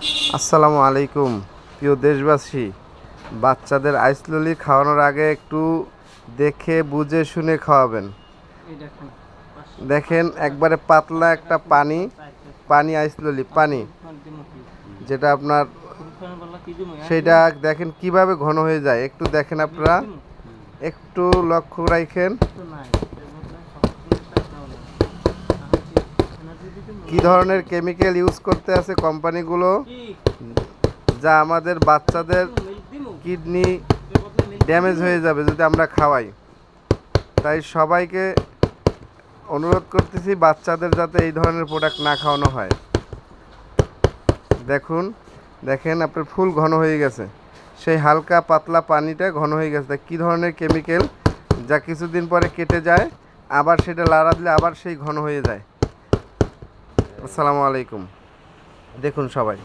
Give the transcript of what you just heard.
আসসালামু আলাইকুম প্রিয় দেশবাসী। বাচ্চাদের আইসললি খাওয়ানোর আগে একটু দেখে বুঝে শুনে খাওয়াবেন। দেখেন একবারে পাতলা একটা পানি আইসললি পানি যেটা আপনার সেইটা দেখেন কিভাবে ঘন হয়ে যায়। একটু দেখেন আপনারা, একটু লক্ষ্য রাখেন কি ধরনের কেমিক্যাল ইউজ করতে আছে কোম্পানিগুলো, যা আমাদের বাচ্চাদের কিডনি ড্যামেজ হয়ে যাবে যদি আমরা খাওয়াই। তাই সবাইকে অনুরোধ করতেছি বাচ্চাদের যাতে এই ধরনের প্রোডাক্ট না খাওয়ানো হয়। দেখেন আপনার ফুল ঘন হয়ে গেছে, সেই হালকা পাতলা পানিটা ঘন হয়ে গেছে। কী ধরনের কেমিক্যাল, যা কিছুদিন পরে কেটে যায়, আবার সেটা লাড়া দিলে আবার সেই ঘন হয়ে যায়। আসসালামু আলাইকুম। দেখুন সবাই।